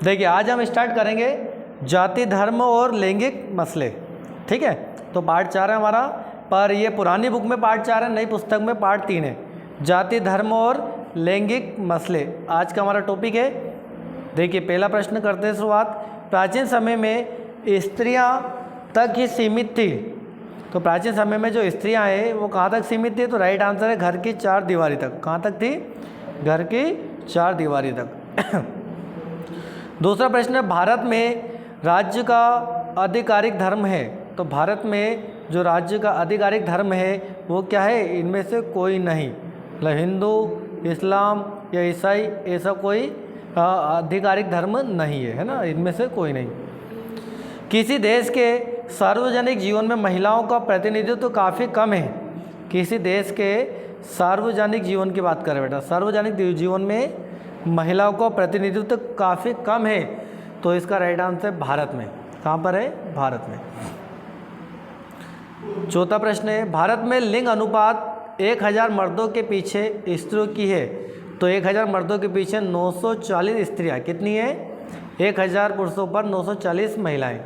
देखिए आज हम स्टार्ट करेंगे जाति धर्म और लैंगिक मसले, ठीक है। तो पार्ट 4 है हमारा, पर ये पुरानी बुक में पार्ट 4 है, नई पुस्तक में पार्ट 3 है। जाति धर्म और लैंगिक मसले आज का हमारा टॉपिक है। देखिए पहला प्रश्न करते हैं शुरुआत। प्राचीन समय में स्त्रियां तक ही सीमित थी। तो प्राचीन समय में जो स्त्रियां हैं वो कहाँ तक सीमित थी? तो राइट आंसर है घर की 4 दीवारी तक। कहाँ तक थी? घर की 4 दीवारी तक। दूसरा प्रश्न है, भारत में राज्य का आधिकारिक धर्म है। तो भारत में जो राज्य का आधिकारिक धर्म है वो क्या है? इनमें से कोई नहीं, मतलब हिंदू, इस्लाम या ईसाई, ऐसा कोई आधिकारिक धर्म नहीं है, है ना, इनमें से कोई नहीं। किसी देश के सार्वजनिक जीवन में महिलाओं का प्रतिनिधित्व तो काफ़ी कम है। किसी देश के सार्वजनिक जीवन की बात करें बेटा, सार्वजनिक जीवन में महिलाओं का प्रतिनिधित्व तो काफ़ी कम है। तो इसका राइट आंसर भारत में। कहाँ पर है? भारत में। चौथा प्रश्न है, भारत में लिंग अनुपात 1000 मर्दों के पीछे स्त्रियों की है। तो 1000 मर्दों के पीछे 940 स्त्रियाँ कितनी है? 1000 पुरुषों पर 940 महिलाएं।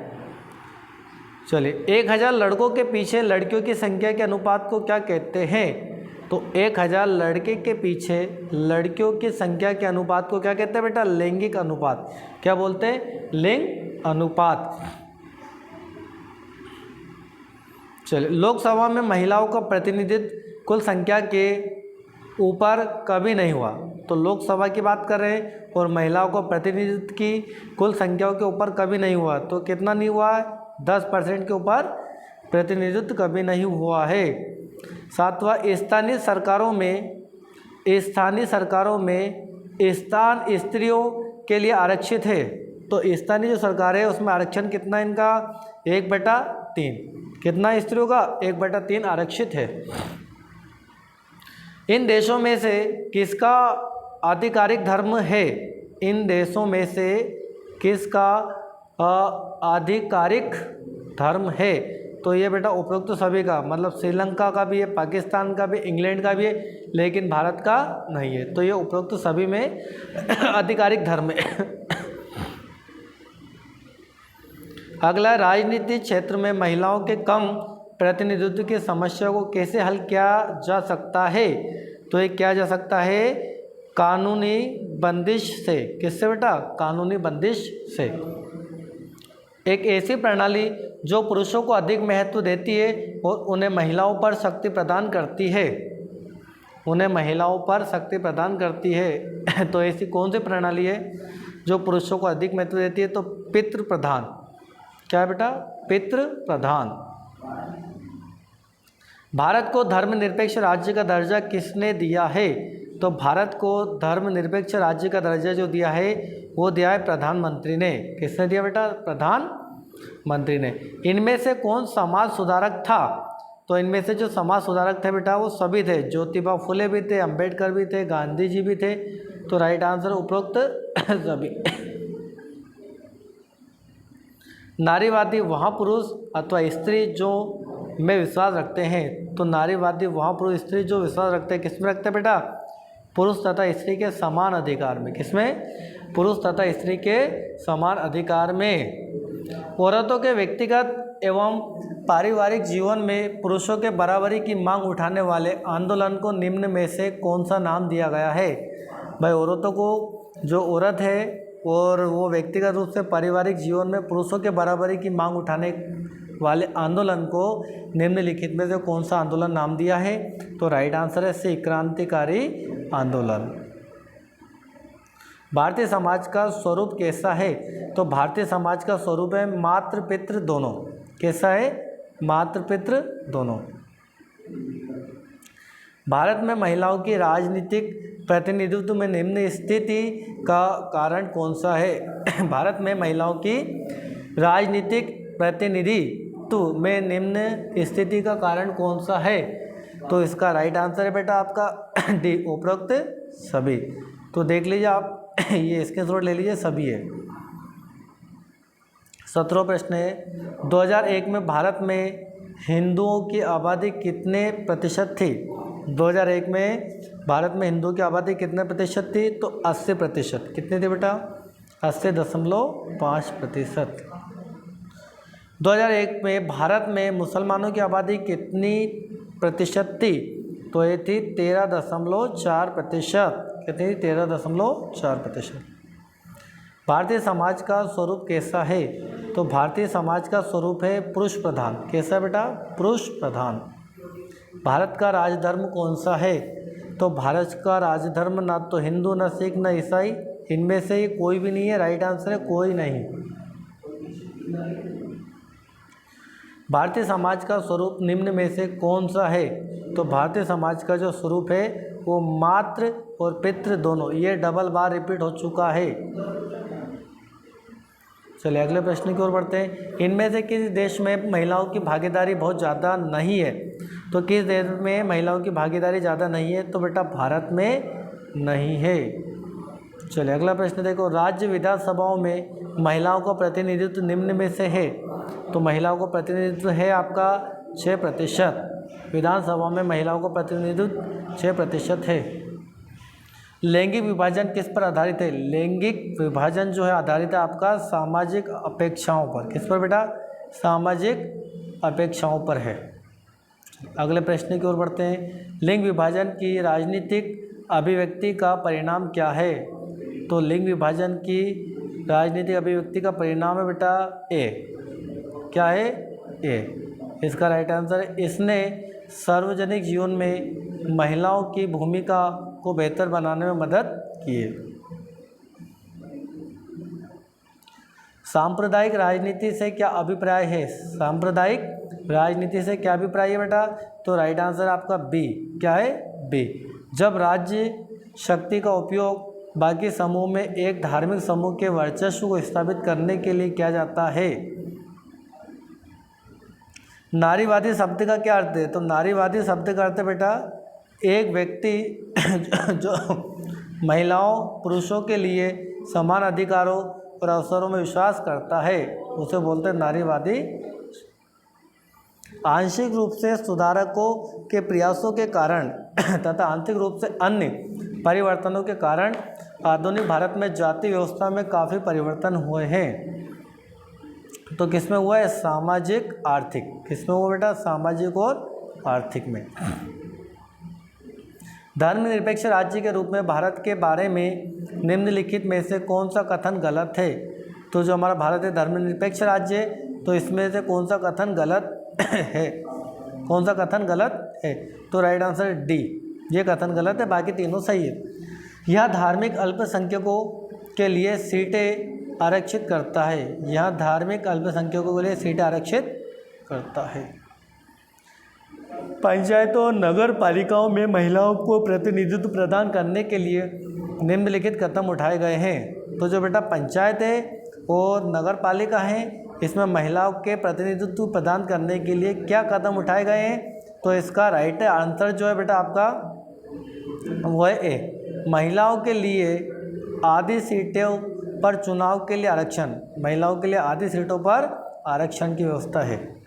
चलिए, 1000 लड़कों के पीछे लड़कियों की संख्या के अनुपात को क्या कहते हैं? तो 1000 लड़के के पीछे लड़कियों की संख्या के अनुपात को क्या कहते हैं बेटा? लैंगिक अनुपात। क्या बोलते हैं? लिंग अनुपात। चलिए, लोकसभा में महिलाओं का प्रतिनिधित्व कुल संख्या के ऊपर कभी नहीं हुआ। तो लोकसभा की बात कर रहे हैं और महिलाओं को प्रतिनिधित्व की कुल संख्याओं के ऊपर कभी नहीं हुआ। तो कितना नहीं हुआ है? 10% के ऊपर प्रतिनिधित्व कभी नहीं हुआ है। सातवां, स्थानीय सरकारों में स्थान स्त्रियों के लिए आरक्षित है। तो स्थानीय जो सरकार है उसमें आरक्षण कितना है इनका? 1/3। कितना स्त्रियों का? 1/3 आरक्षित है। इन देशों में से किसका आधिकारिक धर्म है? इन देशों में से किसका आधिकारिक धर्म है? तो ये बेटा उपरोक्त तो सभी का, मतलब श्रीलंका का भी है, पाकिस्तान का भी, इंग्लैंड का भी है, लेकिन भारत का नहीं है। तो ये उपरोक्त तो सभी में आधिकारिक धर्म है। अगला, राजनीतिक क्षेत्र में महिलाओं के कम प्रतिनिधित्व की समस्या को कैसे हल किया जा सकता है? तो ये किया जा सकता है कानूनी बंदिश से। किससे बेटा? कानूनी बंदिश से। एक ऐसी प्रणाली जो पुरुषों को अधिक महत्व देती है और उन्हें महिलाओं पर शक्ति प्रदान करती है। उन्हें महिलाओं पर शक्ति प्रदान करती है। तो ऐसी कौन सी प्रणाली है जो पुरुषों को अधिक महत्व देती है? तो पितृ प्रधान। क्या है बेटा? पितृ प्रधान। भारत को धर्मनिरपेक्ष राज्य का दर्जा किसने दिया है? तो भारत को धर्मनिरपेक्ष राज्य का दर्जा जो दिया है वो दिया है प्रधानमंत्री ने। किसने दिया बेटा? प्रधानमंत्री ने। इनमें से कौन समाज सुधारक था? तो इनमें से जो समाज सुधारक थे बेटा वो सभी थे। ज्योतिबा फुले भी थे, अंबेडकर भी थे, गांधी जी भी थे। तो राइट आंसर उपरोक्त सभी। नारीवादी वहाँ पुरुष अथवा स्त्री जो में विश्वास रखते हैं। तो नारीवादी वहाँ पुरुष स्त्री जो विश्वास रखते हैं, किसमें रखते हैं बेटा? पुरुष तथा स्त्री के समान अधिकार में। किसमें? पुरुष तथा स्त्री के समान अधिकार में। औरतों के व्यक्तिगत एवं पारिवारिक जीवन में पुरुषों के बराबरी की मांग उठाने वाले आंदोलन को निम्न में से कौन सा नाम दिया गया है? भाई, औरतों को, जो औरत है और वो व्यक्तिगत रूप से पारिवारिक जीवन में पुरुषों के बराबरी की मांग उठाने वाले आंदोलन को निम्नलिखित में से कौन सा आंदोलन नाम दिया है? तो राइट आंसर है सी, क्रांतिकारी आंदोलन। भारतीय समाज का स्वरूप कैसा है? तो भारतीय समाज का स्वरूप है मातृ पितृ दोनों। कैसा है? मातृ पितृ दोनों। भारत में महिलाओं की राजनीतिक प्रतिनिधित्व में निम्न स्थिति का कारण कौन सा है? भारत में महिलाओं की राजनीतिक प्रतिनिधित्व में निम्न स्थिति का कारण कौन सा है? तो इसका राइट आंसर है बेटा आपका डी, उपरोक्त सभी। तो देख लीजिए आप, ये स्क्रीनशॉट ले लीजिए, सभी है। 17वां प्रश्न है, 2001 में भारत में हिंदुओं की आबादी कितने प्रतिशत थी? 2001 में भारत में हिंदुओं की आबादी कितने प्रतिशत थी? तो 80%। कितनी थी बेटा? 80.5%। 2001 में भारत में मुसलमानों की आबादी कितनी प्रतिशत थी? तो ये थी 13.4%। कितनी? 13.4%। भारतीय समाज का स्वरूप कैसा है? तो भारतीय समाज का स्वरूप है पुरुष प्रधान। कैसा बेटा? पुरुष प्रधान। भारत का राजधर्म कौन सा है? तो भारत का राजधर्म ना तो हिंदू, ना सिख, ना ईसाई, इनमें से ही कोई भी नहीं है। राइट आंसर है कोई नहीं। भारतीय समाज का स्वरूप निम्न में से कौन सा है? तो भारतीय समाज का जो स्वरूप है वो मातृ और पितृ दोनों, ये डबल बार रिपीट हो चुका है। चलिए अगले प्रश्न की ओर बढ़ते हैं। इनमें से किस देश में महिलाओं की भागीदारी बहुत ज़्यादा नहीं है? तो किस देश में महिलाओं की भागीदारी ज़्यादा नहीं है? तो बेटा भारत में नहीं है। चलिए अगला प्रश्न देखो। राज्य विधानसभाओं में महिलाओं का प्रतिनिधित्व निम्न में से है? तो महिलाओं का प्रतिनिधित्व है आपका 6%। विधानसभा में महिलाओं का प्रतिनिधित्व 6% है। लैंगिक विभाजन किस पर आधारित है? लैंगिक विभाजन जो है आधारित है आपका सामाजिक अपेक्षाओं पर। किस पर बेटा? सामाजिक अपेक्षाओं पर है। अगले प्रश्न की ओर बढ़ते हैं। लिंग विभाजन की राजनीतिक अभिव्यक्ति का परिणाम क्या है? तो लिंग विभाजन की राजनीतिक अभिव्यक्ति का परिणाम है बेटा ए। क्या है? ए। इसका राइट आंसर है इसने सार्वजनिक जीवन में महिलाओं की भूमिका को बेहतर बनाने में मदद की है। सांप्रदायिक राजनीति से क्या अभिप्राय है? सांप्रदायिक राजनीति से क्या अभिप्राय है बेटा? तो राइट आंसर आपका बी। क्या है? बी। जब राज्य शक्ति का उपयोग बाकी समूह में एक धार्मिक समूह के वर्चस्व को स्थापित करने के लिए किया जाता है। नारीवादी शब्द का क्या अर्थ है? तो नारीवादी शब्द का अर्थ है बेटा एक व्यक्ति जो महिलाओं पुरुषों के लिए समान अधिकारों और अवसरों में विश्वास करता है, उसे बोलते हैं नारीवादी। आंशिक रूप से सुधारकों के प्रयासों के कारण तथा आंतरिक रूप से अन्य परिवर्तनों के कारण आधुनिक भारत में जाति व्यवस्था में काफ़ी परिवर्तन हुए हैं। तो किसमें हुआ है? सामाजिक आर्थिक। किसमें हुआ बेटा? सामाजिक और आर्थिक में। धर्मनिरपेक्ष राज्य के रूप में भारत के बारे में निम्नलिखित में से कौन सा कथन गलत है? तो जो हमारा भारत है धर्मनिरपेक्ष राज्य है, तो इसमें से कौन सा कथन गलत है? कौन सा कथन गलत है? तो राइट आंसर डी, ये कथन गलत है, बाकी तीनों सही है। यह धार्मिक अल्पसंख्यकों के लिए सीटें आरक्षित करता है। यह धार्मिक अल्पसंख्यकों के लिए सीटें आरक्षित करता है। पंचायतों और नगर पालिकाओं में महिलाओं को प्रतिनिधित्व प्रदान करने के लिए निम्नलिखित कदम उठाए गए हैं। तो जो बेटा पंचायत है और नगर पालिका है, इसमें महिलाओं के प्रतिनिधित्व प्रदान करने के लिए क्या कदम उठाए गए हैं? तो इसका राइट आंसर जो है बेटा आपका वो है ए। महिलाओं के लिए आधी सीटों पर चुनाव के लिए आरक्षण। महिलाओं के लिए आधी सीटों पर आरक्षण की व्यवस्था है।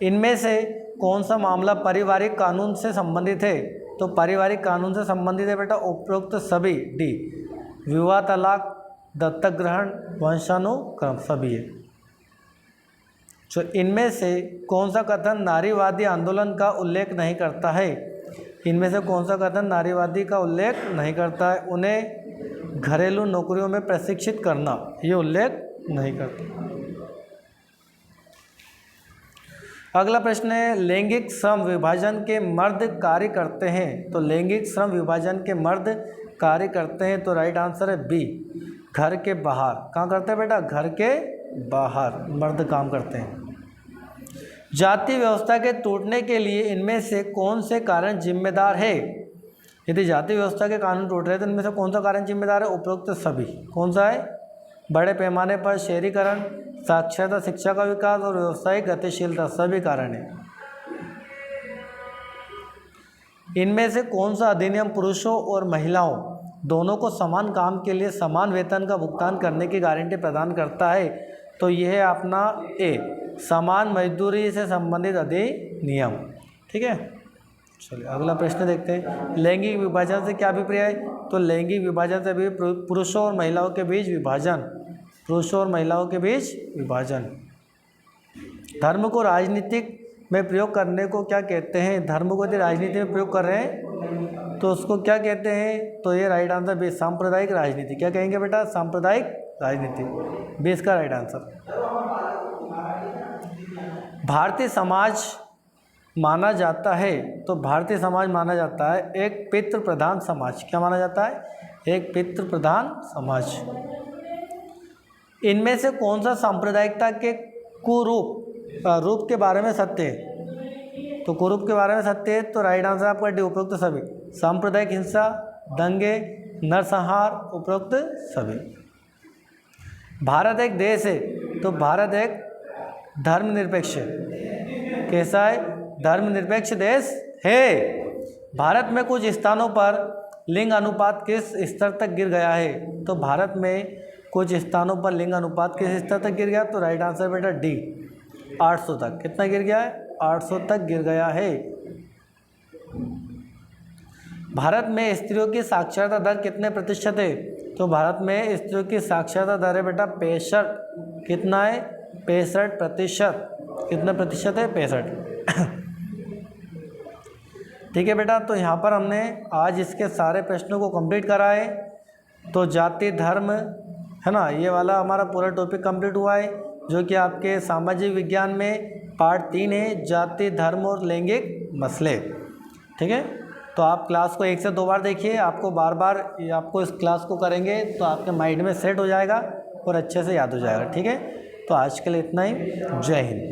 इनमें से कौन सा मामला पारिवारिक कानून से संबंधित है? तो पारिवारिक कानून से संबंधित है बेटा उपरोक्त सभी। डी, विवाह, तलाक, दत्तक ग्रहण, वंशानुक्रम सभी है। तो इनमें से कौन सा कथन नारीवादी आंदोलन का उल्लेख नहीं करता है? इनमें से कौन सा कथन नारीवादी का उल्लेख नहीं करता है? उन्हें घरेलू नौकरियों में प्रशिक्षित करना, ये उल्लेख नहीं करता। अगला प्रश्न है लैंगिक श्रम विभाजन के मर्द कार्य करते हैं। तो लैंगिक श्रम विभाजन के मर्द कार्य करते हैं, तो राइट आंसर है बी, घर के बाहर। कहाँ करते हैं बेटा? घर के बाहर मर्द काम करते हैं। जाति व्यवस्था के टूटने के लिए इनमें से कौन से कारण जिम्मेदार है? यदि जाति व्यवस्था के कानून टूट रहे हैं तो इनमें से कौन सा कारण जिम्मेदार है? उपरोक्त सभी। कौन सा है? बड़े पैमाने पर शहरीकरण, साक्षरता, शिक्षा का विकास और व्यावसायिक गतिशीलता सभी कारण है। इनमें से कौन सा अधिनियम पुरुषों और महिलाओं दोनों को समान काम के लिए समान वेतन का भुगतान करने की गारंटी प्रदान करता है? तो यह है अपना ए, समान मजदूरी से संबंधित अधिनियम। ठीक है, चलिए अगला प्रश्न देखते हैं। लैंगिक विभाजन से क्या अभिप्राय है? तो लैंगिक विभाजन से अभिप्राय पुरुषों और महिलाओं के बीच विभाजन, पुरुषों और महिलाओं के बीच विभाजन। धर्म को राजनीतिक में प्रयोग करने को क्या कहते हैं? धर्म को यदि राजनीति में प्रयोग कर रहे हैं तो उसको क्या कहते हैं? तो ये राइट आंसर बी सांप्रदायिक राजनीति। क्या कहेंगे बेटा? सांप्रदायिक राजनीति, बी इसका राइट आंसर। भारतीय समाज माना जाता है, तो भारतीय समाज माना जाता है एक पितृ प्रधान समाज। क्या माना जाता है? एक पितृ प्रधान समाज। इनमें से कौन सा सांप्रदायिकता के कुरूप रूप के बारे में सत्य है? तो कुरूप के बारे में सत्य है, तो राइट आंसर आपका डी उपरोक्त सभी। सांप्रदायिक हिंसा, दंगे, नरसंहार, उपरोक्त सभी। भारत एक देश है, तो भारत एक धर्मनिरपेक्ष है। कैसा है? धर्मनिरपेक्ष देश है। भारत में कुछ स्थानों पर लिंग अनुपात किस स्तर तक गिर गया है? तो भारत में कुछ स्थानों पर लिंग अनुपात किस स्तर तक गिर गया? तो राइट आंसर बेटा डी 800 तक। कितना गिर गया है? 800 तक गिर गया है। भारत में स्त्रियों की साक्षरता दर कितने प्रतिशत है? तो भारत में स्त्रियों की साक्षरता दर है बेटा 65। कितना है? 65%। कितना प्रतिशत है? 65। ठीक है बेटा, तो यहाँ पर हमने आज इसके सारे प्रश्नों को कंप्लीट करा है। तो जाति धर्म है ना, ये वाला हमारा पूरा टॉपिक कंप्लीट हुआ है, जो कि आपके सामाजिक विज्ञान में पार्ट 3 है, जाति धर्म और लैंगिक मसले। ठीक है, तो आप क्लास को 1 से 2 बार देखिए। आपको बार बार आपको इस क्लास को करेंगे तो आपके माइंड में सेट हो जाएगा और अच्छे से याद हो जाएगा। ठीक है, तो आज के लिए इतना ही। जय हिंद।